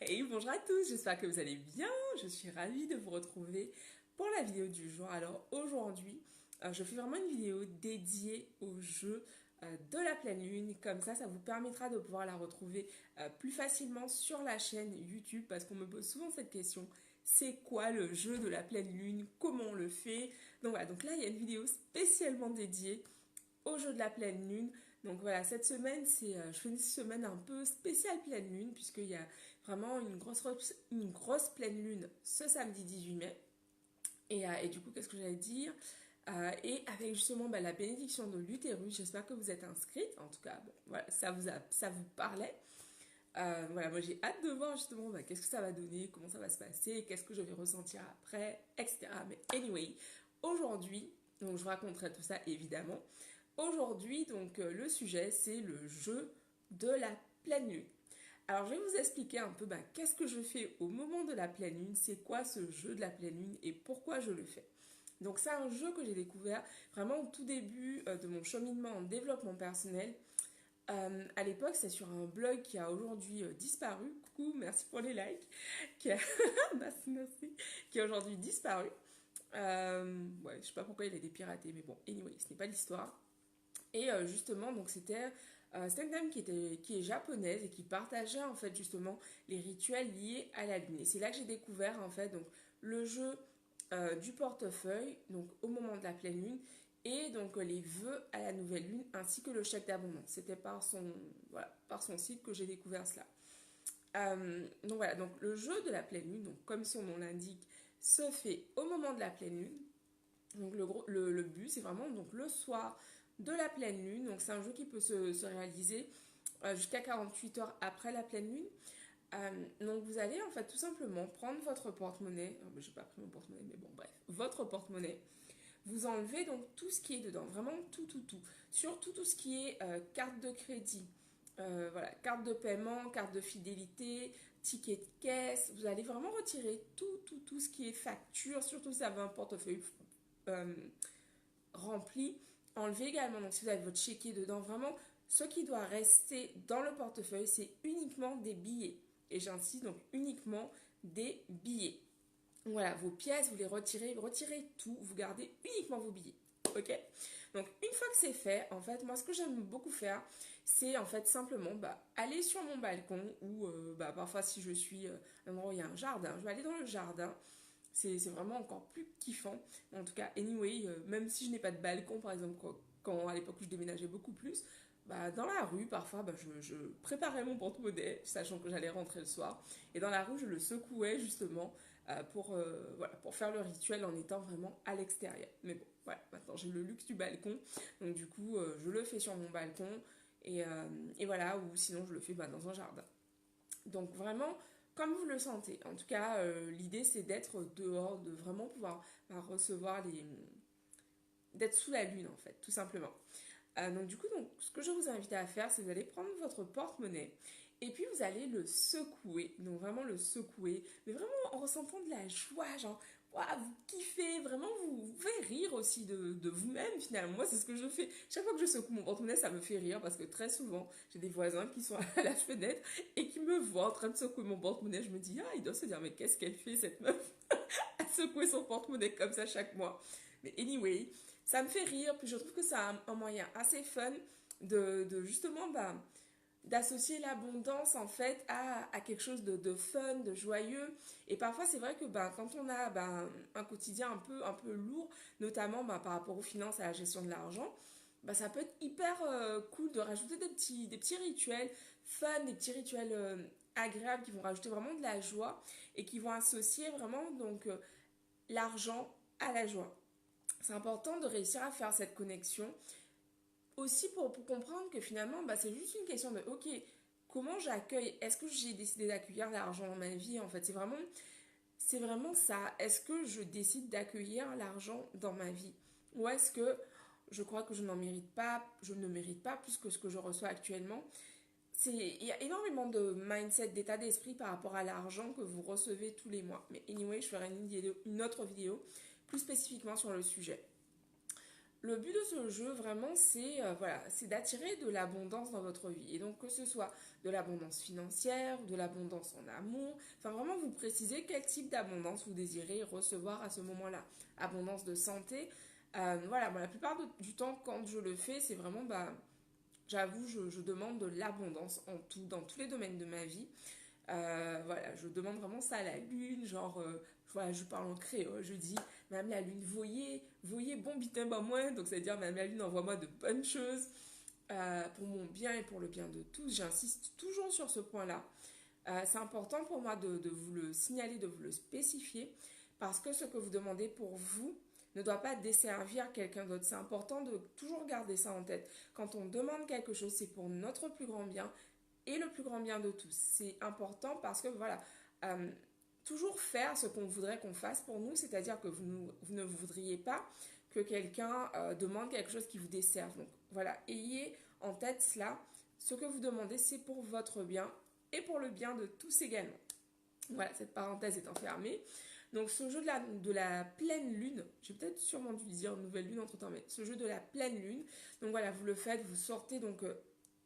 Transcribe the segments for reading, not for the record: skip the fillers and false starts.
Hey, bonjour à tous, j'espère que vous allez bien. Je suis ravie de vous retrouver pour la vidéo du jour. Alors aujourd'hui, je fais vraiment une vidéo dédiée au jeu de la pleine lune. Comme ça vous permettra de pouvoir la retrouver plus facilement sur la chaîne YouTube parce qu'on me pose souvent cette question. C'est quoi le jeu de la pleine lune? Comment on le fait? Donc voilà, donc là il y a une vidéo spécialement dédiée au jeu de la pleine lune. Donc voilà, cette semaine, je fais une semaine un peu spéciale pleine lune, puisqu'il y a vraiment une grosse pleine lune ce samedi 18 mai. Et du coup, qu'est-ce que j'allais dire? Et avec justement la bénédiction de l'utérus, j'espère que vous êtes inscrite. En tout cas, bon, voilà, ça vous parlait. Voilà, moi j'ai hâte de voir justement qu'est-ce que ça va donner, comment ça va se passer, qu'est-ce que je vais ressentir après, etc. Mais anyway, aujourd'hui, donc je vous raconterai tout ça évidemment. Aujourd'hui, donc le sujet, c'est le jeu de la pleine lune. Alors, je vais vous expliquer un peu qu'est-ce que je fais au moment de la pleine lune, c'est quoi ce jeu de la pleine lune et pourquoi je le fais. Donc, c'est un jeu que j'ai découvert vraiment au tout début de mon cheminement en développement personnel. À l'époque, c'est sur un blog qui a aujourd'hui disparu. Coucou, merci pour les likes. Qui a, merci, qui a aujourd'hui disparu. Ouais, je sais pas pourquoi il a été piraté, mais bon, anyway, ce n'est pas l'histoire. Et justement, donc c'était une dame qui est japonaise et qui partageait en fait justement les rituels liés à la lune. Et c'est là que j'ai découvert en fait donc le jeu du portefeuille, donc au moment de la pleine lune, et donc les vœux à la nouvelle lune, ainsi que le chèque d'abondance. C'était par son site que j'ai découvert cela. Donc voilà, donc le jeu de la pleine lune, donc comme son nom l'indique, se fait au moment de la pleine lune. Donc le but, c'est vraiment donc le soir de la pleine lune. Donc c'est un jeu qui peut se réaliser jusqu'à 48 heures après la pleine lune. Donc vous allez en fait tout simplement prendre votre porte-monnaie. Oh, j'ai pas pris mon porte-monnaie, mais bon bref, votre porte-monnaie. Vous enlevez donc tout ce qui est dedans, vraiment tout. Surtout tout ce qui est carte de crédit, voilà, carte de paiement, carte de fidélité, ticket de caisse. Vous allez vraiment retirer tout ce qui est facture, surtout si vous avez un portefeuille euh, rempli. Enlevez également, donc si vous avez votre chéquier dedans, vraiment, ce qui doit rester dans le portefeuille, c'est uniquement des billets. Et j'insiste, donc uniquement des billets. Voilà, vos pièces, vous les retirez tout, vous gardez uniquement vos billets. Ok. Donc une fois que c'est fait, en fait, moi ce que j'aime beaucoup faire, c'est en fait simplement aller sur mon balcon ou parfois si je suis à un endroit où il y a un jardin, je vais aller dans le jardin. C'est vraiment encore plus kiffant. En tout cas, anyway, même si je n'ai pas de balcon, par exemple, quand à l'époque où je déménageais beaucoup plus, dans la rue, parfois, je préparais mon porte-monnaie, sachant que j'allais rentrer le soir. Et dans la rue, je le secouais justement pour faire le rituel en étant vraiment à l'extérieur. Mais bon, voilà, maintenant j'ai le luxe du balcon. Donc du coup, je le fais sur mon balcon. Et voilà, ou sinon je le fais dans un jardin. Donc vraiment, comme vous le sentez. En tout cas, l'idée c'est d'être dehors, de vraiment pouvoir recevoir d'être sous la lune en fait, tout simplement. Donc du coup, ce que je vous invite à faire, c'est vous allez prendre votre porte-monnaie et puis vous allez le secouer. Donc vraiment le secouer, mais vraiment en ressentant de la joie, genre, waouh, vous kiffez, vraiment vous faites rire aussi de vous-même finalement. Moi, c'est ce que je fais. Chaque fois que je secoue mon porte-monnaie, ça me fait rire parce que très souvent, j'ai des voisins qui sont à la fenêtre et qui me voient en train de secouer mon porte-monnaie. Je me dis, ah, ils doivent se dire, mais qu'est-ce qu'elle fait cette meuf à secouer son porte-monnaie comme ça chaque mois. Mais anyway, ça me fait rire, puis je trouve que c'est un moyen assez fun de justement d'associer l'abondance en fait à quelque chose de fun, de joyeux. Et parfois c'est vrai que quand on a un quotidien un peu lourd, notamment par rapport aux finances, à la gestion de l'argent, ça peut être hyper cool de rajouter des petits rituels fun, des petits rituels agréables qui vont rajouter vraiment de la joie et qui vont associer vraiment l'argent à la joie. C'est important de réussir à faire cette connexion aussi pour comprendre que finalement c'est juste une question de ok, comment j'accueille, est-ce que j'ai décidé d'accueillir l'argent dans ma vie en fait, c'est vraiment ça, est-ce que je décide d'accueillir l'argent dans ma vie ou est-ce que je crois que je n'en mérite pas, je ne mérite pas plus que ce que je reçois actuellement. Il y a énormément de mindset, d'état d'esprit par rapport à l'argent que vous recevez tous les mois. Mais anyway, je ferai une autre vidéo plus spécifiquement sur le sujet. le but de ce jeu, vraiment, c'est voilà, c'est d'attirer de l'abondance dans votre vie. Et donc, que ce soit de l'abondance financière, de l'abondance en amour, enfin, vraiment, vous précisez quel type d'abondance vous désirez recevoir à ce moment-là. Abondance de santé. Voilà, moi, la plupart du temps, quand je le fais, c'est vraiment, bah, j'avoue, je demande de l'abondance en tout, dans tous les domaines de ma vie. Voilà, je demande vraiment ça à la lune, genre, voilà, je parle en créole, je dis, Madame la lune, voyez, bon bitin, bah moi, donc ça veut dire, Madame la lune, envoie-moi de bonnes choses pour mon bien et pour le bien de tous. J'insiste toujours sur ce point-là. C'est important pour moi de vous le signaler, de vous le spécifier, parce que ce que vous demandez pour vous ne doit pas desservir quelqu'un d'autre. C'est important de toujours garder ça en tête. Quand on demande quelque chose, c'est pour notre plus grand bien et le plus grand bien de tous. C'est important parce que voilà, euh, toujours faire ce qu'on voudrait qu'on fasse pour nous, c'est-à-dire que vous ne voudriez pas que quelqu'un demande quelque chose qui vous desserve. Donc voilà, ayez en tête cela. Ce que vous demandez, c'est pour votre bien et pour le bien de tous également. Voilà, cette parenthèse étant fermée. Donc ce jeu de la pleine lune, j'ai peut-être sûrement dû dire nouvelle lune entre temps, mais ce jeu de la pleine lune, donc voilà, vous le faites, vous sortez donc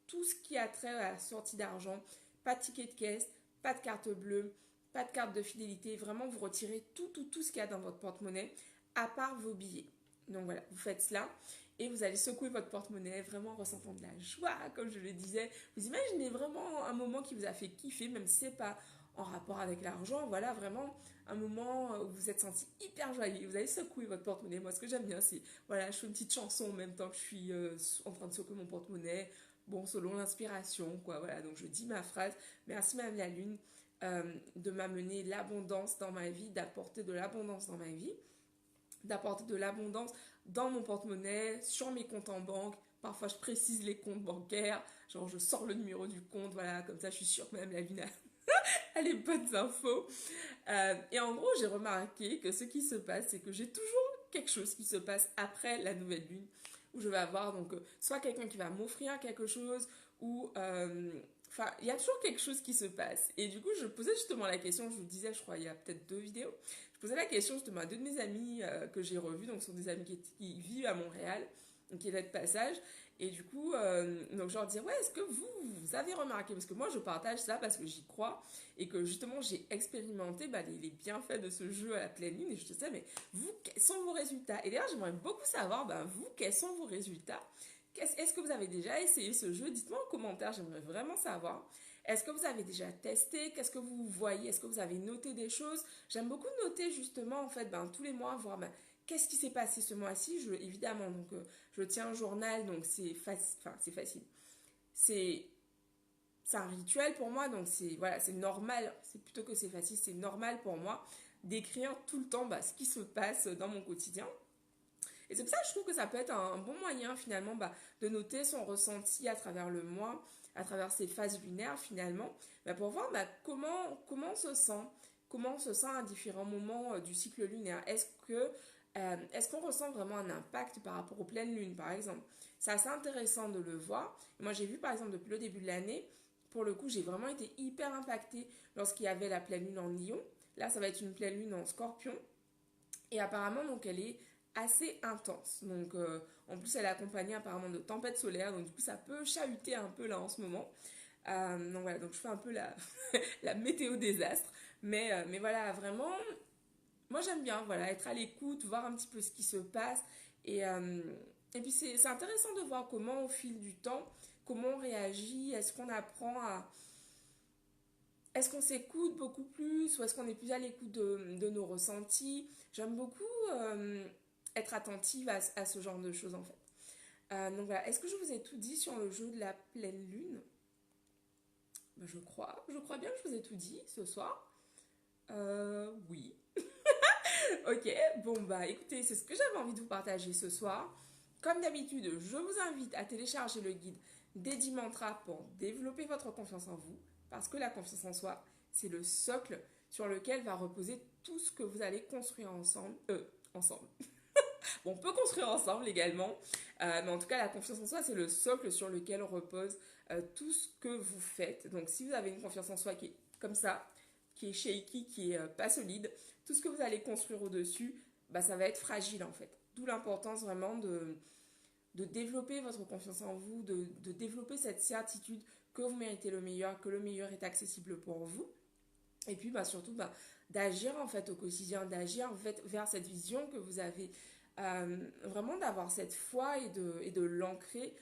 tout ce qui a trait à la sortie d'argent, pas de ticket de caisse, pas de carte bleue, pas de carte de fidélité, vraiment vous retirez tout ce qu'il y a dans votre porte-monnaie, à part vos billets. Donc voilà, vous faites cela et vous allez secouer votre porte-monnaie, vraiment en ressentant de la joie, comme je le disais. Vous imaginez vraiment un moment qui vous a fait kiffer, même si c'est pas en rapport avec l'argent, voilà, vraiment un moment où vous êtes senti hyper joyeux, vous allez secouer votre porte-monnaie. Moi, ce que j'aime bien, c'est, voilà, je fais une petite chanson en même temps que je suis en train de secouer mon porte-monnaie, bon, selon l'inspiration, quoi, voilà, donc je dis ma phrase, merci Madame la Lune de m'amener l'abondance dans ma vie, d'apporter de l'abondance dans ma vie, d'apporter de l'abondance dans mon porte-monnaie, sur mes comptes en banque. Parfois, je précise les comptes bancaires, genre je sors le numéro du compte, voilà, comme ça je suis sûre que Madame la Lune a les bonnes infos. Et en gros, j'ai remarqué que ce qui se passe, c'est que j'ai toujours quelque chose qui se passe après la nouvelle lune, où je vais avoir donc soit quelqu'un qui va m'offrir quelque chose, ou enfin, il y a toujours quelque chose qui se passe. Et du coup, je posais justement la question, je vous disais, je crois, il y a peut-être 2 vidéos, je posais la question justement à 2 de mes amis que j'ai revus, donc ce sont des amis qui vivent à Montréal, donc qui étaient de passage. Et du coup, donc je leur disais, ouais, est-ce que vous avez remarqué, parce que moi je partage ça parce que j'y crois, et que justement j'ai expérimenté bah, les bienfaits de ce jeu à la pleine lune, et je te disais, mais vous, quels sont vos résultats? Et d'ailleurs, j'aimerais beaucoup savoir, bah, vous, quels sont vos résultats? Est-ce que vous avez déjà essayé ce jeu? Dites-moi en commentaire, j'aimerais vraiment savoir. Est-ce que vous avez déjà testé? Qu'est-ce que vous voyez? Est-ce que vous avez noté des choses? J'aime beaucoup noter justement, en fait, ben, tous les mois, voir ben, qu'est-ce qui s'est passé ce mois-ci. Évidemment, donc, je tiens un journal, donc c'est facile. C'est c'est un rituel pour moi, donc c'est voilà, c'est normal, c'est plutôt que c'est facile, c'est normal pour moi d'écrire tout le temps bah, ce qui se passe dans mon quotidien. Et c'est pour ça que je trouve que ça peut être un bon moyen finalement bah, de noter son ressenti à travers le mois, à travers ces phases lunaires finalement, bah, pour voir bah, comment on se sent à différents moments du cycle lunaire. Est-ce qu'on ressent vraiment un impact par rapport aux pleines lunes par exemple? C'est assez intéressant de le voir. Moi j'ai vu par exemple depuis le début de l'année, pour le coup j'ai vraiment été hyper impactée lorsqu'il y avait la pleine lune en Lion. Là ça va être une pleine lune en Scorpion. Et apparemment, donc, elle est assez intense. Donc, en plus, elle est accompagnée apparemment de tempêtes solaires. Donc, du coup, ça peut chahuter un peu là en ce moment. Donc, voilà, donc je fais un peu la météo désastre. Mais voilà, vraiment, moi, j'aime bien voilà, être à l'écoute, voir un petit peu ce qui se passe. Et, euh, et puis, c'est intéressant de voir comment, au fil du temps, comment on réagit. Est-ce qu'on apprend à, est-ce qu'on s'écoute beaucoup plus ou est-ce qu'on est plus à l'écoute de nos ressentis? J'aime beaucoup être attentive à ce genre de choses en fait. Donc voilà, est-ce que je vous ai tout dit sur le jeu de la pleine lune? Ben, je crois bien que je vous ai tout dit ce soir. Oui. Ok, bon bah écoutez, c'est ce que j'avais envie de vous partager ce soir. Comme d'habitude, je vous invite à télécharger le guide des 10 mantras pour développer votre confiance en vous, parce que la confiance en soi, c'est le socle sur lequel va reposer tout ce que vous allez construire ensemble. Ensemble. Bon, on peut construire ensemble également, mais en tout cas, la confiance en soi, c'est le socle sur lequel repose tout ce que vous faites. Donc, si vous avez une confiance en soi qui est comme ça, qui est shaky, qui est pas solide, tout ce que vous allez construire au-dessus, bah, ça va être fragile en fait. D'où l'importance vraiment de développer votre confiance en vous, de développer cette certitude que vous méritez le meilleur, que le meilleur est accessible pour vous. Et puis surtout d'agir en fait au quotidien, d'agir en fait, vers cette vision que vous avez, vraiment d'avoir cette foi et de l'ancrer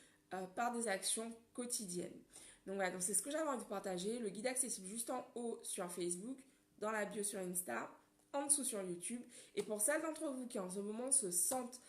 par des actions quotidiennes. Donc voilà, donc c'est ce que j'avais envie de partager. Le guide accessible juste en haut sur Facebook, dans la bio sur Insta, en dessous sur YouTube. Et pour celles d'entre vous qui en ce moment se sentent,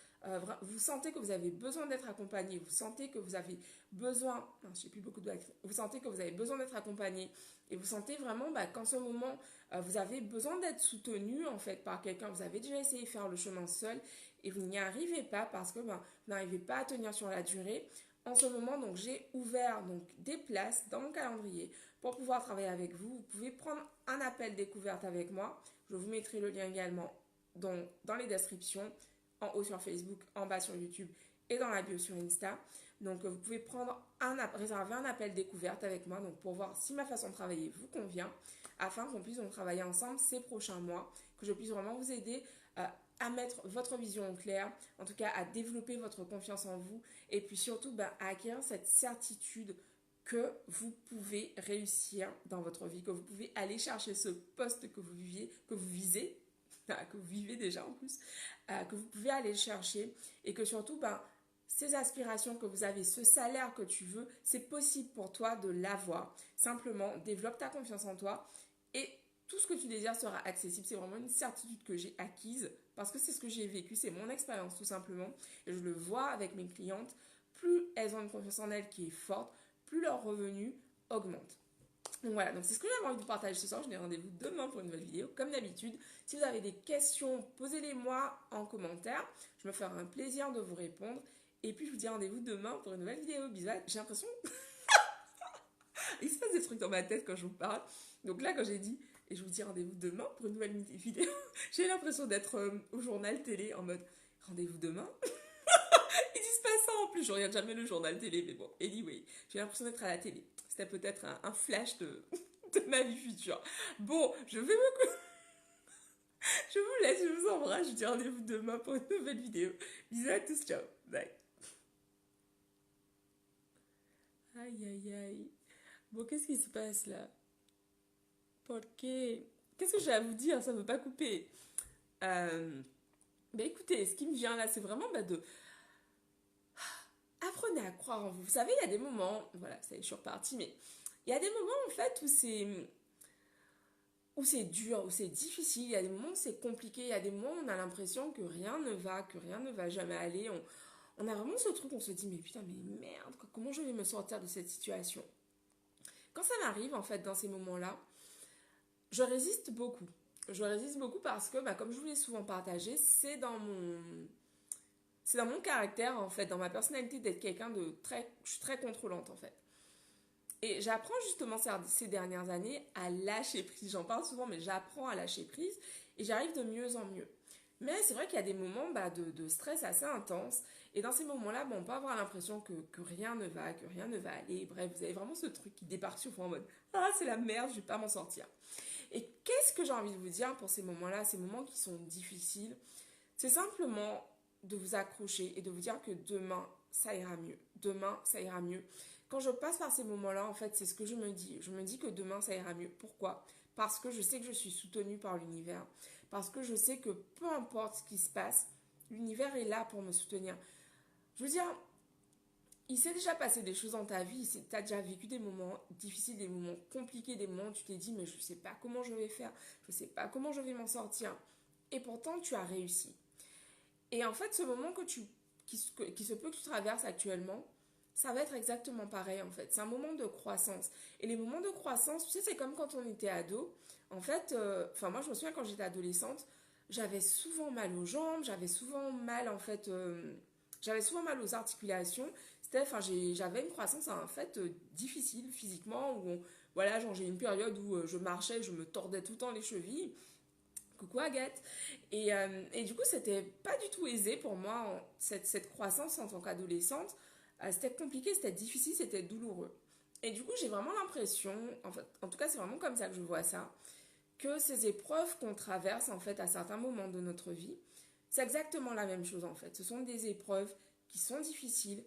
vous sentez que vous avez besoin d'être accompagné, vous sentez que vous avez besoin, non, je sais plus beaucoup de vous sentez que vous avez besoin d'être accompagné et vous sentez vraiment qu'en ce moment vous avez besoin d'être soutenu en fait par quelqu'un, vous avez déjà essayé de faire le chemin seul et vous n'y arrivez pas parce que vous n'arrivez pas à tenir sur la durée. En ce moment, donc, j'ai ouvert des places dans mon calendrier pour pouvoir travailler avec vous. Vous pouvez prendre un appel découverte avec moi. Je vous mettrai le lien également dans les descriptions, en haut sur Facebook, en bas sur YouTube et dans la bio sur Insta. Donc, vous pouvez réserver un appel découverte avec moi pour voir si ma façon de travailler vous convient, afin qu'on puisse travailler ensemble ces prochains mois, que je puisse vraiment vous aider à mettre votre vision au clair, en tout cas à développer votre confiance en vous et puis surtout à acquérir cette certitude que vous pouvez réussir dans votre vie, que vous pouvez aller chercher ce poste que vous visez, que vous vivez déjà en plus, que vous pouvez aller chercher et que surtout ces aspirations que vous avez, ce salaire que tu veux, c'est possible pour toi de l'avoir. Simplement, développe ta confiance en toi et tout ce que tu désires sera accessible. C'est vraiment une certitude que j'ai acquise parce que c'est ce que j'ai vécu, c'est mon expérience tout simplement. Et je le vois avec mes clientes, plus elles ont une confiance en elles qui est forte, plus leurs revenus augmentent. Donc voilà, donc c'est ce que j'avais envie de partager ce soir. Je vous donne rendez-vous demain pour une nouvelle vidéo. Comme d'habitude, si vous avez des questions, posez-les moi en commentaire. Je me ferai un plaisir de vous répondre. Et puis je vous dis rendez-vous demain pour une nouvelle vidéo. Bisous. J'ai l'impression... Il se passe des trucs dans ma tête quand je vous parle. Donc là, quand j'ai dit... Et je vous dis rendez-vous demain pour une nouvelle vidéo. J'ai l'impression d'être au journal télé en mode rendez-vous demain. Ils disent pas ça en plus, je regarde jamais le journal télé, mais bon, anyway, j'ai l'impression d'être à la télé. C'était peut-être un flash de ma vie future. Bon, je vais me... Je vous laisse, je vous embrasse, je vous dis rendez-vous demain pour une nouvelle vidéo. Bisous à tous, ciao, bye. Aïe, aïe, aïe. Bon, qu'est-ce qui se passe là? Qu'est-ce que j'ai à vous dire? Ça ne veut pas couper. Écoutez, ce qui me vient là, c'est vraiment de... Apprenez à croire en vous. Vous savez, il y a des moments... Voilà, ça y est, je suis repartie, mais... Il y a des moments, en fait, où c'est dur, où c'est difficile. Il y a des moments où c'est compliqué. Il y a des moments où on a l'impression que rien ne va jamais aller. On a vraiment ce truc, on se dit, mais putain, mais merde, comment je vais me sortir de cette situation? Quand ça m'arrive, en fait, dans ces moments-là, je résiste beaucoup. Je résiste beaucoup parce que, comme je vous l'ai souvent partagé, c'est dans mon caractère, en fait, dans ma personnalité d'être quelqu'un de très... Je suis très contrôlante, en fait. Et j'apprends justement ces dernières années à lâcher prise. J'en parle souvent, mais j'apprends à lâcher prise et j'arrive de mieux en mieux. Mais c'est vrai qu'il y a des moments de stress assez intense. Et dans ces moments-là, on peut avoir l'impression que rien ne va, que rien ne va aller. Bref, vous avez vraiment ce truc qui débarque sur vous en mode « Ah, c'est la merde, je ne vais pas m'en sortir ». Et qu'est-ce que j'ai envie de vous dire pour ces moments-là, ces moments qui sont difficiles? C'est simplement de vous accrocher et de vous dire que demain, ça ira mieux. Demain, ça ira mieux. Quand je passe par ces moments-là, en fait, c'est ce que je me dis. Je me dis que demain, ça ira mieux. Pourquoi? Parce que je sais que je suis soutenue par l'univers. Parce que je sais que peu importe ce qui se passe, l'univers est là pour me soutenir. Je veux dire, il s'est déjà passé des choses dans ta vie. Tu as déjà vécu des moments difficiles, des moments compliqués, des moments où tu t'es dit, mais je ne sais pas comment je vais faire. Je ne sais pas comment je vais m'en sortir. Et pourtant, tu as réussi. Et en fait, ce moment qui se peut que tu traverses actuellement, ça va être exactement pareil en fait. C'est un moment de croissance. Et les moments de croissance, tu sais, c'est comme quand on était ado. En fait, moi je me souviens quand j'étais adolescente, j'avais souvent mal aux jambes, j'avais souvent mal en fait, j'avais souvent mal aux articulations. J'avais une croissance en fait difficile physiquement où voilà, genre j'ai eu une période où je marchais, je me tordais tout le temps les chevilles. Coucou Agathe. Et du coup, c'était pas du tout aisé pour moi, cette croissance en tant qu'adolescente. C'était compliqué, c'était difficile, c'était douloureux. Et du coup, j'ai vraiment l'impression, en tout cas, c'est vraiment comme ça que je vois ça, que ces épreuves qu'on traverse, en fait, à certains moments de notre vie, C'est exactement la même chose en fait. Ce sont des épreuves qui sont difficiles,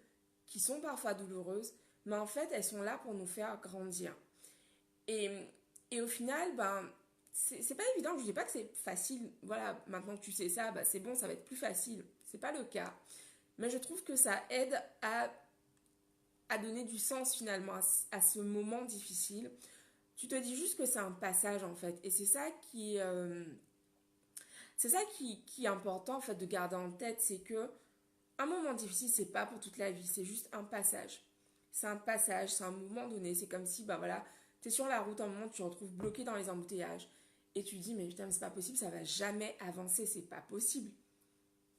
qui sont parfois douloureuses, mais en fait, elles sont là pour nous faire grandir. Et, et au final, ben, c'est pas évident. Je dis pas que c'est facile. Voilà, maintenant que tu sais ça, ben, c'est bon, ça va être plus facile. C'est pas le cas. Mais je trouve que ça aide à donner du sens finalement à ce moment difficile. Tu te dis juste que c'est un passage en fait. Et c'est ça qui est important en fait de garder en tête, c'est que un moment difficile, c'est pas pour toute la vie, c'est juste un passage. C'est un passage, c'est un moment donné. C'est comme si, bah voilà, t'es sur la route, à un moment, tu te retrouves bloqué dans les embouteillages. Et tu te dis, mais putain, mais c'est pas possible, ça va jamais avancer, c'est pas possible.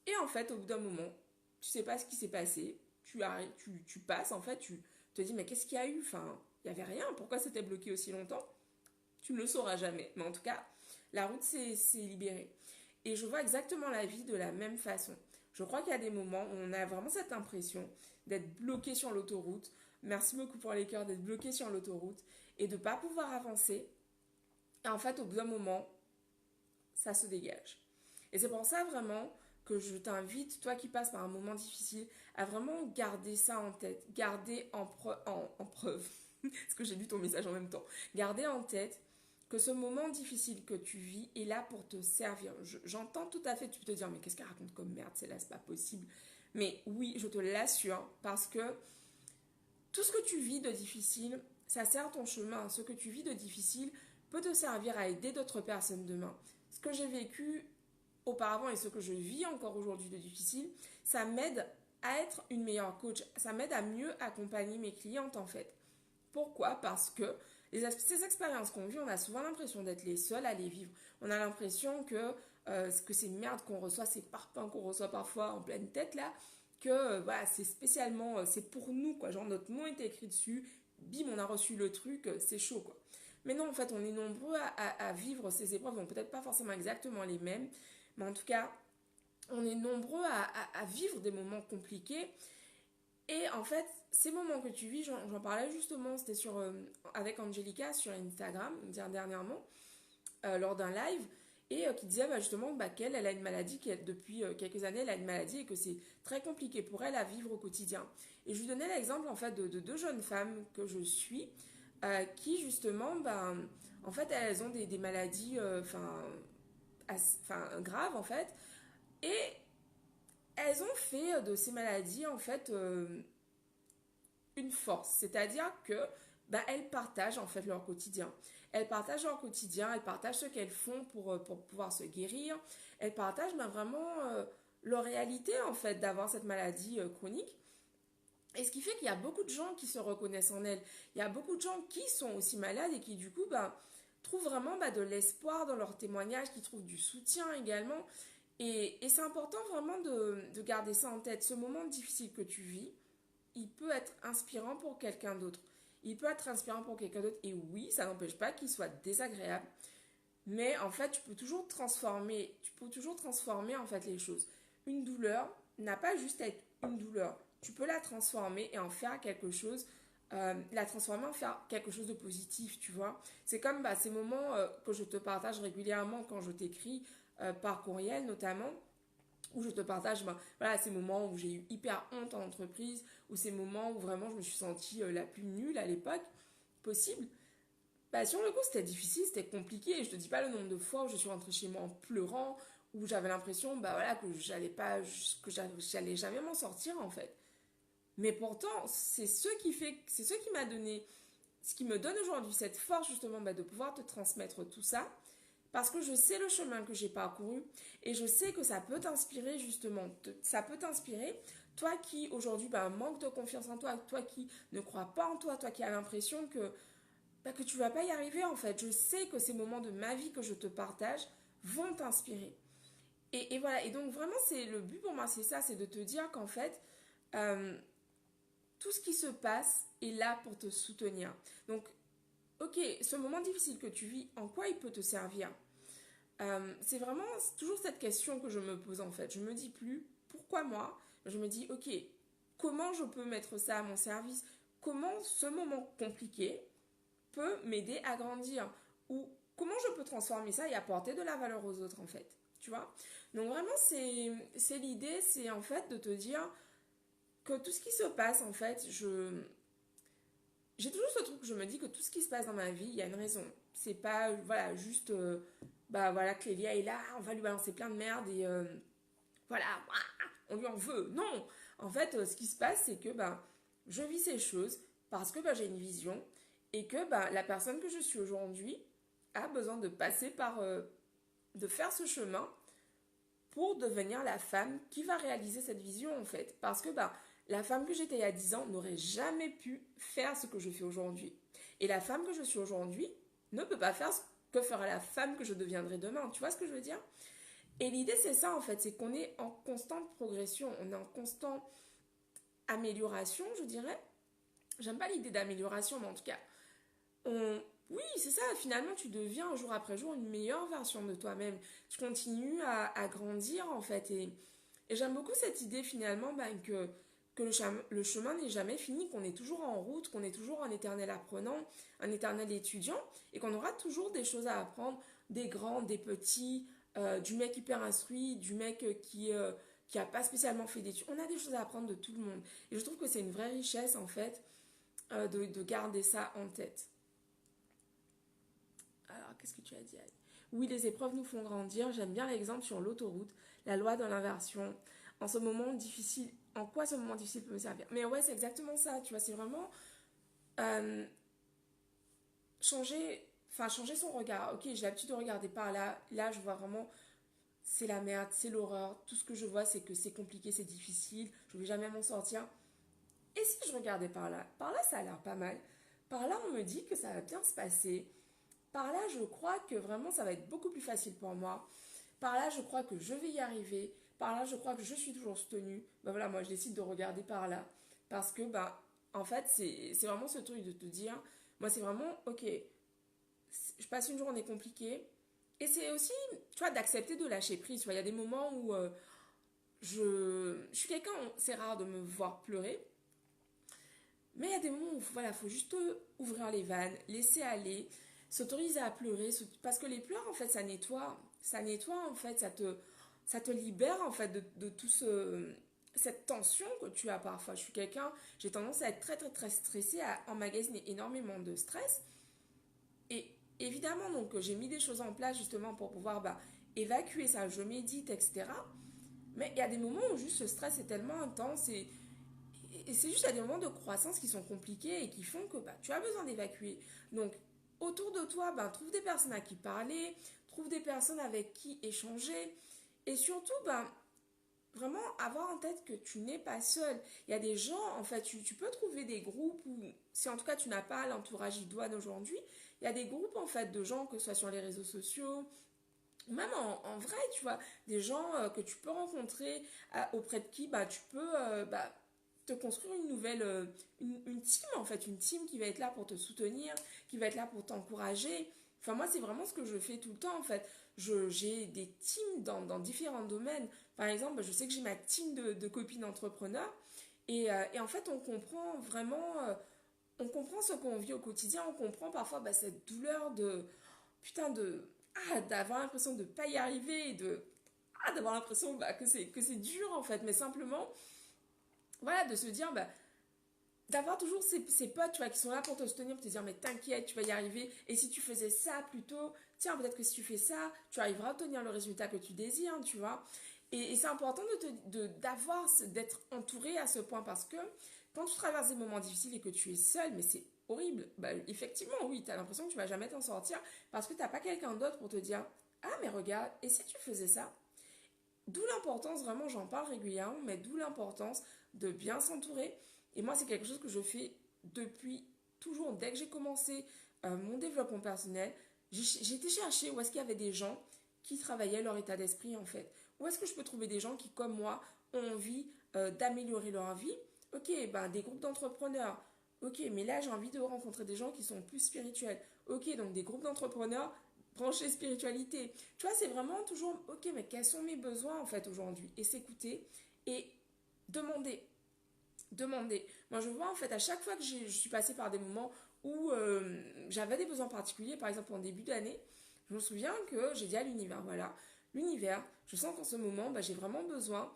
Et en fait, au bout d'un moment, tu sais pas ce qui s'est passé, tu passes, en fait, tu te dis, mais qu'est-ce qu'il y a eu? Enfin, il y avait rien, pourquoi c'était bloqué aussi longtemps? Tu ne le sauras jamais. Mais en tout cas, la route s'est libérée. Et je vois exactement la vie de la même façon. Je crois qu'il y a des moments où on a vraiment cette impression d'être bloqué sur l'autoroute. Merci beaucoup pour les cœurs, d'être bloqué sur l'autoroute et de ne pas pouvoir avancer. Et en fait, au bout d'un moment, ça se dégage. Et c'est pour ça vraiment que je t'invite, toi qui passes par un moment difficile, à vraiment garder ça en tête, garder en preuve, parce que j'ai lu ton message en même temps, garder en tête que ce moment difficile que tu vis est là pour te servir. J'entends tout à fait, tu peux te dire, mais qu'est-ce qu'elle raconte comme merde, c'est là, c'est pas possible. Mais oui, je te l'assure, parce que tout ce que tu vis de difficile, ça sert ton chemin. Ce que tu vis de difficile peut te servir à aider d'autres personnes demain. Ce que j'ai vécu auparavant et ce que je vis encore aujourd'hui de difficile, ça m'aide à être une meilleure coach. Ça m'aide à mieux accompagner mes clientes en fait. Pourquoi? Parce que ces expériences qu'on vit, on a souvent l'impression d'être les seuls à les vivre. On a l'impression que ces merdes qu'on reçoit, ces parpaings qu'on reçoit parfois en pleine tête là, que voilà, c'est spécialement, c'est pour nous quoi. Genre notre nom est écrit dessus, bim, on a reçu le truc, c'est chaud quoi. Mais non, en fait, on est nombreux à vivre ces épreuves, donc peut-être pas forcément exactement les mêmes, mais en tout cas, on est nombreux à vivre des moments compliqués. Et en fait, ces moments que tu vis, j'en parlais justement, c'était avec Angelica sur Instagram, dernièrement, lors d'un live, et qui disait bah, justement bah, qu'elle a une maladie, depuis quelques années, elle a une maladie et que c'est très compliqué pour elle à vivre au quotidien. Et je lui donnais l'exemple en fait de deux jeunes femmes que je suis, qui justement, bah, en fait, elles ont des maladies graves en fait, et elles ont fait de ces maladies en fait une force, c'est-à-dire que bah, elles partagent en fait leur quotidien. Elles partagent leur quotidien, elles partagent ce qu'elles font pour pouvoir se guérir. Elles partagent bah, vraiment leur réalité en fait d'avoir cette maladie chronique. Et ce qui fait qu'il y a beaucoup de gens qui se reconnaissent en elles. Il y a beaucoup de gens qui sont aussi malades et qui du coup bah, trouvent vraiment bah, de l'espoir dans leurs témoignages, qui trouvent du soutien également. Et c'est important vraiment de garder ça en tête. Ce moment difficile que tu vis, il peut être inspirant pour quelqu'un d'autre. Il peut être inspirant pour quelqu'un d'autre. Et oui, ça n'empêche pas qu'il soit désagréable. Mais en fait, tu peux toujours transformer en fait les choses. Une douleur n'a pas juste à être une douleur. Tu peux la transformer et en faire quelque chose, la transformer en faire quelque chose de positif, tu vois. C'est comme bah, ces moments que je te partage régulièrement quand je t'écris par courriel notamment, où je te partage ben, voilà, ces moments où j'ai eu hyper honte en entreprise, ou ces moments où vraiment je me suis sentie la plus nulle à l'époque possible. Bah, sur le coup, c'était difficile, c'était compliqué. Et je te dis pas le nombre de fois où je suis rentrée chez moi en pleurant, où j'avais l'impression bah, voilà, que j'allais jamais m'en sortir en fait. Mais pourtant, c'est ce qui m'a donné, ce qui me donne aujourd'hui cette force justement bah, de pouvoir te transmettre tout ça, parce que je sais le chemin que j'ai parcouru et je sais que ça peut t'inspirer justement, ça peut t'inspirer, toi qui aujourd'hui bah, manque de confiance en toi, toi qui ne crois pas en toi, toi qui as l'impression que tu vas pas y arriver en fait. Je sais que ces moments de ma vie que je te partage vont t'inspirer. Et voilà, et donc vraiment c'est le but pour moi, c'est ça, c'est de te dire qu'en fait, euh, tout ce qui se passe est là pour te soutenir. Donc, ok, ce moment difficile que tu vis, en quoi il peut te servir? C'est vraiment toujours cette question que je me pose en fait. Je me dis plus pourquoi moi. Je me dis ok, comment je peux mettre ça à mon service? Comment ce moment compliqué peut m'aider à grandir? Ou comment je peux transformer ça et apporter de la valeur aux autres en fait? tu vois. Donc vraiment, c'est l'idée, c'est en fait de te dire que tout ce qui se passe, en fait, j'ai toujours ce truc, je me dis que tout ce qui se passe dans ma vie, il y a une raison. C'est pas, voilà, juste, bah voilà, Clélia est là, on va lui balancer plein de merde et voilà, on lui en veut. Non, en fait, ce qui se passe, c'est que bah, je vis ces choses parce que bah, j'ai une vision et que bah, la personne que je suis aujourd'hui a besoin de passer par, de faire ce chemin pour devenir la femme qui va réaliser cette vision en fait. Parce que bah, la femme que j'étais il y a 10 ans n'aurait jamais pu faire ce que je fais aujourd'hui. Et la femme que je suis aujourd'hui ne peut pas faire ce que fera la femme que je deviendrai demain. Tu vois ce que je veux dire? Et l'idée c'est ça en fait, c'est qu'on est en constante progression, on est en constante amélioration, je dirais. J'aime pas l'idée d'amélioration, mais en tout cas, oui, c'est ça, finalement, tu deviens jour après jour une meilleure version de toi-même. Tu continues à grandir, en fait. Et j'aime beaucoup cette idée, finalement, ben, que le chemin n'est jamais fini, qu'on est toujours en route, qu'on est toujours un éternel apprenant, un éternel étudiant, et qu'on aura toujours des choses à apprendre, des grands, des petits, du mec hyper instruit, du mec qui a pas spécialement fait d'études. On a des choses à apprendre de tout le monde. Et je trouve que c'est une vraie richesse, en fait, de garder ça en tête. Alors, qu'est-ce que tu as dit? Oui, les épreuves nous font grandir. J'aime bien l'exemple sur l'autoroute, la loi de l'inversion. En ce moment difficile, en quoi ce moment difficile peut me servir? Mais ouais, c'est exactement ça, tu vois, c'est vraiment euh, changer son regard. Ok, j'ai l'habitude de regarder par là. Là, je vois vraiment, c'est la merde, c'est l'horreur. Tout ce que je vois, c'est que c'est compliqué, c'est difficile. Je vais jamais m'en sortir. Et si je regardais par là? Par là, ça a l'air pas mal. Par là, on me dit que ça va bien se passer. Par là, je crois que vraiment ça va être beaucoup plus facile pour moi. Par là, je crois que je vais y arriver. Par là, je crois que je suis toujours soutenue. Ben voilà, moi je décide de regarder par là. Parce que, bah, en fait, c'est vraiment ce truc de te dire, moi c'est vraiment, ok, je passe une journée compliquée. Et c'est aussi, tu vois, d'accepter de lâcher prise. Tu vois, il y a des moments où je suis quelqu'un, c'est rare de me voir pleurer. Mais il y a des moments où voilà, faut juste ouvrir les vannes, laisser aller, s'autoriser à pleurer, parce que les pleurs, en fait, ça nettoie, en fait, ça te libère, en fait, de tout cette tension que tu as parfois. Je suis quelqu'un, j'ai tendance à être très, très, très stressée, à emmagasiner énormément de stress. Et évidemment, donc, j'ai mis des choses en place, justement, pour pouvoir bah, évacuer ça. Je médite, etc. Mais il y a des moments où juste ce stress est tellement intense et c'est juste à des moments de croissance qui sont compliqués et qui font que bah, tu as besoin d'évacuer. Donc, autour de toi, bah, trouve des personnes à qui parler, trouve des personnes avec qui échanger. Et surtout, bah, vraiment avoir en tête que tu n'es pas seul. Il y a des gens, en fait, tu peux trouver des groupes où, si en tout cas tu n'as pas l'entourage idoine aujourd'hui, il y a des groupes, en fait, de gens, que ce soit sur les réseaux sociaux, même en vrai, tu vois, des gens que tu peux rencontrer auprès de qui bah, tu peux bah, te construire une nouvelle, une team en fait, une team qui va être là pour te soutenir, qui va être là pour t'encourager. Enfin, moi, c'est vraiment ce que je fais tout le temps en fait. J'ai des teams dans différents domaines. Par exemple, je sais que j'ai ma team de copines entrepreneurs et en fait, on comprend vraiment, on comprend ce qu'on vit au quotidien, on comprend parfois bah, cette douleur de, putain, d'avoir l'impression de ne pas y arriver, d'avoir l'impression bah, que c'est dur en fait, mais simplement, voilà, de se dire, bah, d'avoir toujours ces potes, tu vois, qui sont là pour te soutenir, pour te dire, mais t'inquiète, tu vas y arriver, et si tu faisais ça plutôt, tiens, peut-être que si tu fais ça, tu arriveras à obtenir le résultat que tu désires, tu vois. Et c'est important d'être entouré à ce point, parce que quand tu traverses des moments difficiles et que tu es seul, mais c'est horrible, bah, effectivement, oui, tu as l'impression que tu vas jamais t'en sortir, parce que t'as pas quelqu'un d'autre pour te dire, ah, mais regarde, et si tu faisais ça? D'où l'importance, vraiment, j'en parle régulièrement, mais d'où l'importance de bien s'entourer. Et moi, c'est quelque chose que je fais depuis toujours. Dès que j'ai commencé mon développement personnel, j'ai été chercher où est-ce qu'il y avait des gens qui travaillaient leur état d'esprit, en fait. Où est-ce que je peux trouver des gens qui, comme moi, ont envie d'améliorer leur vie? Ok, ben, des groupes d'entrepreneurs. Ok, mais là, j'ai envie de rencontrer des gens qui sont plus spirituels. Ok, donc des groupes d'entrepreneurs branchés spiritualité. Tu vois, c'est vraiment toujours, ok, mais quels sont mes besoins en fait aujourd'hui? Et s'écouter et demander. Demander. Moi, je vois en fait à chaque fois que je suis passée par des moments où j'avais des besoins particuliers, par exemple en début d'année, je me souviens que j'ai dit à l'univers, voilà, l'univers, je sens qu'en ce moment, j'ai vraiment besoin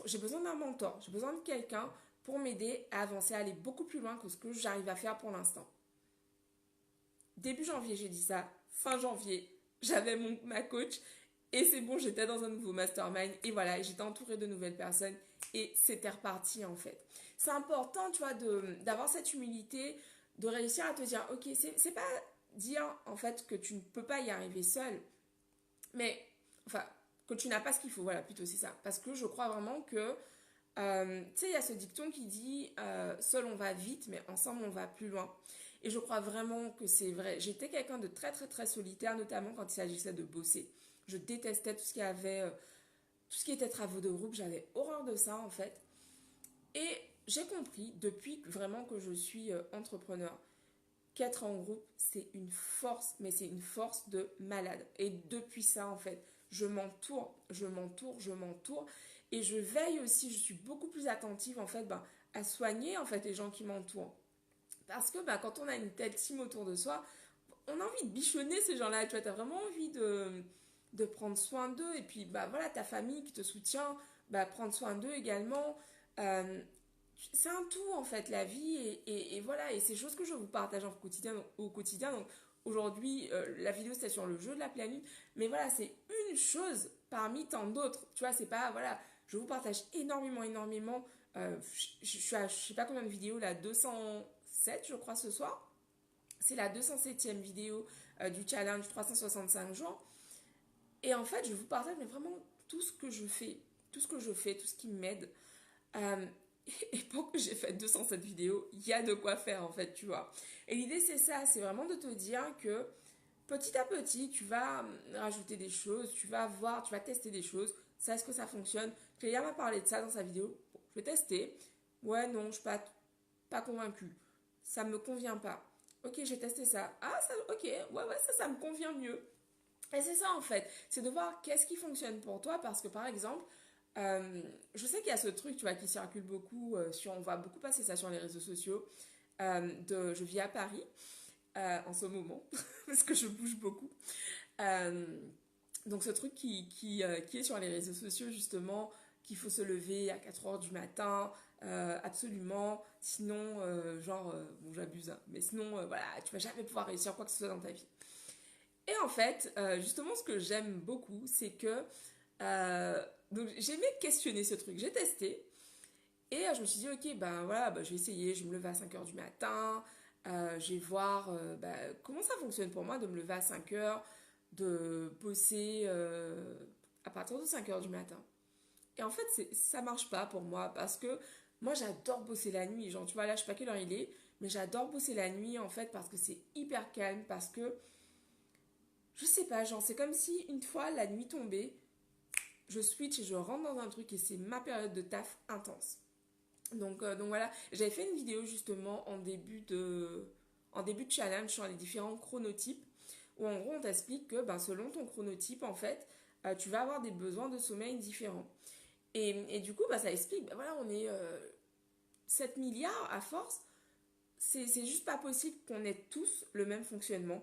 j'ai besoin d'un mentor, j'ai besoin de quelqu'un pour m'aider à avancer, à aller beaucoup plus loin que ce que j'arrive à faire pour l'instant. Début janvier, j'ai dit ça. Fin janvier, j'avais ma coach et c'est bon, j'étais dans un nouveau mastermind et voilà, j'étais entourée de nouvelles personnes et c'était reparti en fait. C'est important, tu vois, d'avoir cette humilité, de réussir à te dire, ok, c'est pas dire en fait que tu ne peux pas y arriver seul, mais enfin, que tu n'as pas ce qu'il faut, voilà, plutôt c'est ça. Parce que je crois vraiment que, tu sais, il y a ce dicton qui dit, seul on va vite, mais ensemble on va plus loin. Et je crois vraiment que c'est vrai. J'étais quelqu'un de très très très solitaire, notamment quand il s'agissait de bosser. Je détestais tout ce qui avait, tout ce qui était travaux de groupe. J'avais horreur de ça en fait. Et j'ai compris depuis vraiment que je suis entrepreneur qu'être en groupe c'est une force, mais c'est une force de malade. Et depuis ça en fait, je m'entoure, je m'entoure, je m'entoure. Et je veille aussi, je suis beaucoup plus attentive en fait à soigner en fait les gens qui m'entourent. Parce que quand on a une telle team autour de soi, on a envie de bichonner ces gens-là, tu vois, t'as vraiment envie de prendre soin d'eux. Et puis, voilà, ta famille qui te soutient, prendre soin d'eux également. Euh, c'est un tout, en fait, la vie. Et voilà, et c'est des choses que je vous partage au quotidien. Donc, aujourd'hui, la vidéo, c'était sur le jeu de la pleine lune. Mais voilà, c'est une chose parmi tant d'autres. Tu vois, c'est pas, voilà, je vous partage énormément, énormément. Je suis à, je sais pas combien de vidéos, là, 207, je crois, ce soir. C'est la 207e vidéo du challenge 365 jours. Et en fait, je vous partage mais vraiment tout ce que je fais, tout ce que je fais, tout ce qui m'aide. Euh, et pour que j'ai fait 207 vidéos, il y a de quoi faire en fait, tu vois. Et l'idée c'est ça, c'est vraiment de te dire que petit à petit, tu vas rajouter des choses, tu vas voir, tu vas tester des choses. Ça, est-ce que ça fonctionne? Clélia m'a parlé de ça dans sa vidéo. Bon, je vais tester. Ouais, non, je suis pas convaincue. Ça me convient pas. Ok, j'ai testé ça. Ah, ça, ok, ouais, ça me convient mieux. Et c'est ça en fait, c'est de voir qu'est-ce qui fonctionne pour toi parce que par exemple, je sais qu'il y a ce truc, tu vois, qui circule beaucoup, on va beaucoup passer ça sur les réseaux sociaux, je vis à Paris en ce moment, parce que je bouge beaucoup. Euh, donc ce truc qui est sur les réseaux sociaux justement, qu'il faut se lever à 4 heures du matin, absolument, sinon, bon j'abuse, hein, mais sinon, voilà, tu vas jamais pouvoir réussir quoi que ce soit dans ta vie. Et en fait, justement, ce que j'aime beaucoup, c'est que donc j'ai aimé questionner ce truc. J'ai testé et je me suis dit, ok, voilà, je vais essayer. Je me lève à 5 heures du matin. Je vais voir comment ça fonctionne pour moi de me lever à 5 heures, de bosser à partir de 5 heures du matin. Et en fait, ça marche pas pour moi parce que moi, j'adore bosser la nuit. Genre, tu vois, là, je sais pas quelle heure il est, mais j'adore bosser la nuit en fait parce que c'est hyper calme, parce que je sais pas, genre c'est comme si une fois la nuit tombée, je switch et je rentre dans un truc et c'est ma période de taf intense. Donc voilà, j'avais fait une vidéo justement en début de challenge sur les différents chronotypes où en gros on t'explique que selon ton chronotype en fait, tu vas avoir des besoins de sommeil différents. Et du coup ça explique, voilà on est 7 milliards à force, c'est juste pas possible qu'on ait tous le même fonctionnement,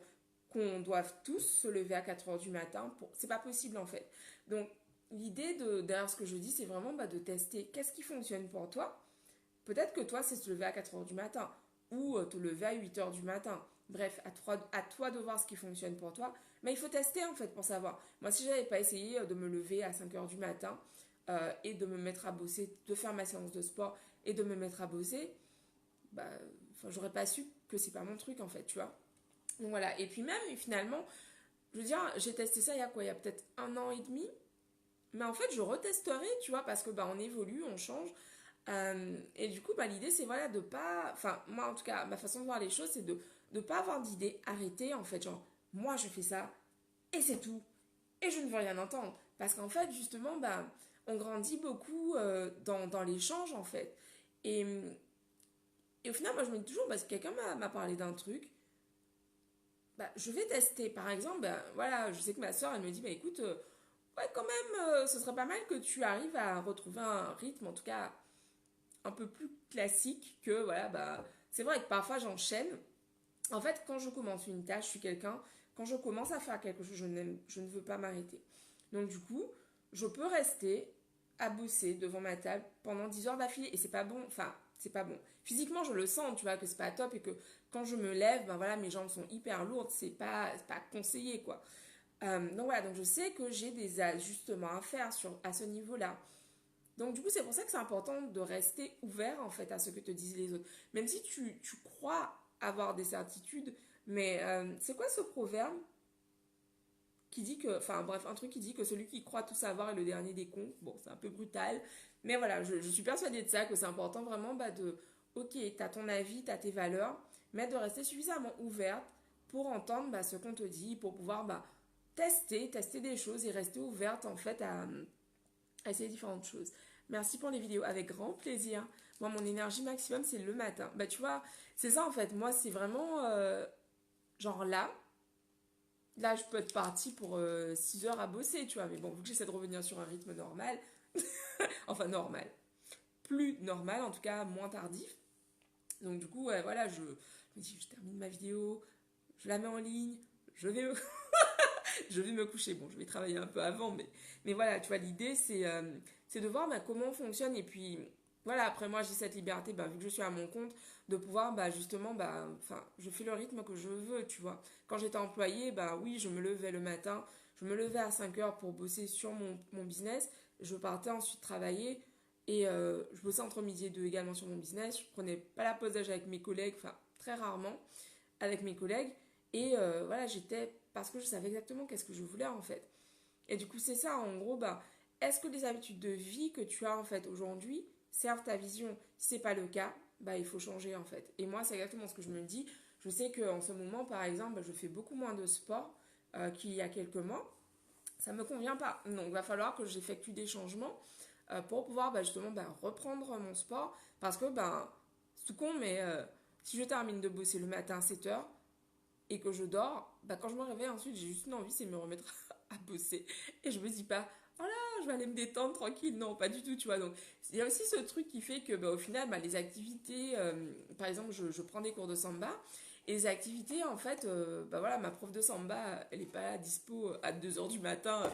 qu'on doive tous se lever à 4 heures du matin. C'est pas possible en fait. Donc l'idée derrière ce que je dis, c'est vraiment de tester qu'est-ce qui fonctionne pour toi. Peut-être que toi, c'est se lever à 4 heures du matin ou te lever à 8 heures du matin. Bref, à toi de voir ce qui fonctionne pour toi. Mais il faut tester en fait pour savoir. Moi, si j'avais pas essayé de me lever à 5 heures du matin et de me mettre à bosser, de faire ma séance de sport et de me mettre à bosser, j'aurais pas su que c'est pas mon truc en fait, tu vois. Donc voilà, et puis même finalement, je veux dire, j'ai testé ça il y a quoi? Il y a peut-être 1 an et demi. Mais en fait, je retesterai, tu vois, parce que on évolue, on change. Et du coup, l'idée, c'est voilà, de pas. Enfin, moi en tout cas, ma façon de voir les choses, c'est de ne pas avoir d'idée arrêtée, en fait. Genre, moi je fais ça, et c'est tout. Et je ne veux rien entendre. Parce qu'en fait, justement, on grandit beaucoup dans l'échange, en fait. Et, et au final, moi je me dis toujours, si quelqu'un m'a parlé d'un truc, je vais tester. Par exemple, voilà, je sais que ma soeur, elle me dit, écoute, ouais, quand même, ce serait pas mal que tu arrives à retrouver un rythme, en tout cas un peu plus classique que, voilà, c'est vrai que parfois j'enchaîne. En fait, quand je commence une tâche, je suis quelqu'un, quand je commence à faire quelque chose, je ne veux pas m'arrêter. Donc du coup, je peux rester à bosser devant ma table pendant 10 heures d'affilée et c'est pas bon, enfin, c'est pas bon. Physiquement, je le sens, tu vois, que c'est pas top et que quand je me lève, ben voilà, mes jambes sont hyper lourdes, c'est pas conseillé, quoi. Donc voilà, donc je sais que j'ai des ajustements à faire à ce niveau-là. Donc du coup, c'est pour ça que c'est important de rester ouvert en fait à ce que te disent les autres. Même si tu crois avoir des certitudes, mais c'est quoi ce proverbe qui dit que, enfin bref, un truc qui dit que celui qui croit tout savoir est le dernier des cons. Bon, c'est un peu brutal, mais voilà, je suis persuadée de ça, que c'est important vraiment ok, t'as ton avis, t'as tes valeurs, mais de rester suffisamment ouverte pour entendre ce qu'on te dit, pour pouvoir tester des choses et rester ouverte en fait à essayer différentes choses. Merci pour les vidéos, avec grand plaisir. Moi, mon énergie maximum, c'est le matin. Bah, tu vois, c'est ça en fait. Moi, c'est vraiment genre là, je peux être partie pour 6 heures à bosser, tu vois. Mais bon, vu que j'essaie de revenir sur un rythme normal, enfin normal, plus normal, en tout cas moins tardif. Donc du coup, voilà, je me dis, je termine ma vidéo, je la mets en ligne, je vais me, je vais me coucher. Bon, je vais travailler un peu avant, mais voilà, tu vois, l'idée, c'est de voir comment on fonctionne. Et puis, voilà, après moi, j'ai cette liberté, vu que je suis à mon compte, de pouvoir, justement, enfin, je fais le rythme que je veux, tu vois. Quand j'étais employée, oui, je me levais le matin, je me levais à 5 heures pour bosser sur mon business, je partais ensuite travailler, et je bossais entre midi et deux également sur mon business, je prenais pas la pause d'âge avec mes collègues, enfin, très rarement avec mes collègues, et voilà, j'étais, parce que je savais exactement qu'est-ce que je voulais, en fait. Et du coup, c'est ça, en gros, est-ce que les habitudes de vie que tu as, en fait, aujourd'hui, servent ta vision? Si c'est pas le cas, il faut changer, en fait. Et moi, c'est exactement ce que je me dis. Je sais qu'en ce moment, par exemple, je fais beaucoup moins de sport qu'il y a quelques mois. Ça me convient pas. Donc, il va falloir que j'effectue des changements pour pouvoir, justement, reprendre mon sport. Parce que, c'est tout con, mais si je termine de bosser le matin à 7 heures et que je dors, quand je me réveille ensuite, j'ai juste une envie, c'est de me remettre à bosser. Et je me dis pas, oh là, je vais aller me détendre tranquille. Non, pas du tout, tu vois. Donc, il y a aussi ce truc qui fait que, au final, les activités, par exemple, je prends des cours de samba. Et les activités, en fait, voilà, ma prof de samba, elle n'est pas dispo à 2 heures du matin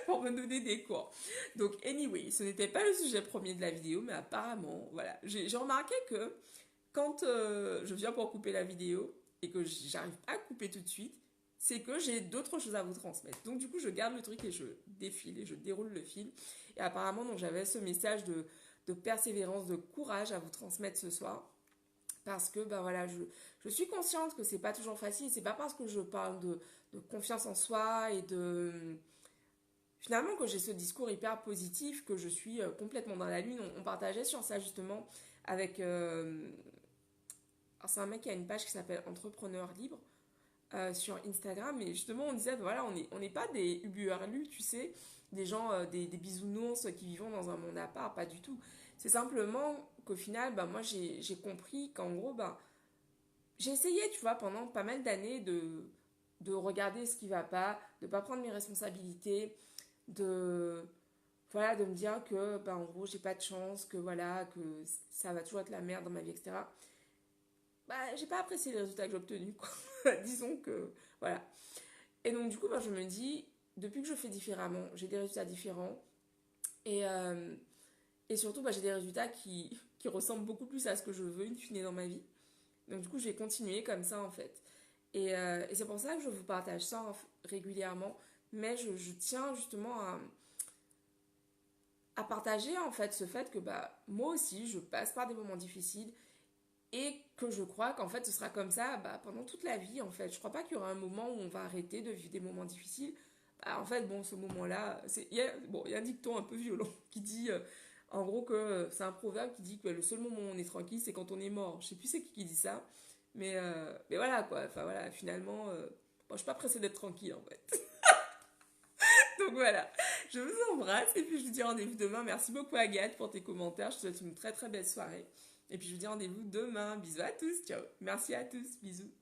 pour me donner des cours. Donc, anyway, ce n'était pas le sujet premier de la vidéo, mais apparemment, voilà. J'ai remarqué que quand je viens pour couper la vidéo et que j'arrive pas à couper tout de suite, c'est que j'ai d'autres choses à vous transmettre. Donc du coup, je garde le truc et je défile et je déroule le fil. Et apparemment, donc j'avais ce message de persévérance, de courage à vous transmettre ce soir. Parce que voilà, je suis consciente que c'est pas toujours facile. C'est pas parce que je parle de confiance en soi et finalement que j'ai ce discours hyper positif que je suis complètement dans la lune. On partageait sur ça justement avec... alors c'est un mec qui a une page qui s'appelle Entrepreneur Libre sur Instagram, et justement on disait voilà, on n'est pas des ubuerlus, tu sais, des gens, des bisounours qui vivent dans un monde à part, pas du tout. C'est simplement qu'au final, moi j'ai compris qu'en gros, j'ai essayé, tu vois, pendant pas mal d'années de regarder ce qui va pas, de pas prendre mes responsabilités, voilà, de me dire que en gros j'ai pas de chance, que voilà, que ça va toujours être la merde dans ma vie, etc. J'ai pas apprécié les résultats que j'ai obtenus, quoi. Disons que, voilà. Et donc, du coup, je me dis, depuis que je fais différemment, j'ai des résultats différents. Et surtout, j'ai des résultats qui ressemblent beaucoup plus à ce que je veux, in fine, dans ma vie. Donc, du coup, je vais continuer comme ça, en fait. Et c'est pour ça que je vous partage ça régulièrement. Mais je tiens justement à partager, en fait, ce fait que, moi aussi, je passe par des moments difficiles. Et que je crois qu'en fait ce sera comme ça pendant toute la vie, en fait. Je crois pas qu'il y aura un moment où on va arrêter de vivre des moments difficiles. En fait, bon, ce moment-là, il y a un dicton un peu violent qui dit, en gros, que c'est un proverbe qui dit que le seul moment où on est tranquille, c'est quand on est mort. Je sais plus c'est qui dit ça, mais voilà, quoi. Enfin voilà, finalement, je suis pas pressée d'être tranquille, en fait. Donc voilà, je vous embrasse et puis je vous dis rendez-vous demain. Merci beaucoup Agathe pour tes commentaires, je te souhaite une très très belle soirée. Et puis je vous dis rendez-vous demain. Bisous à tous, ciao. Merci à tous, bisous.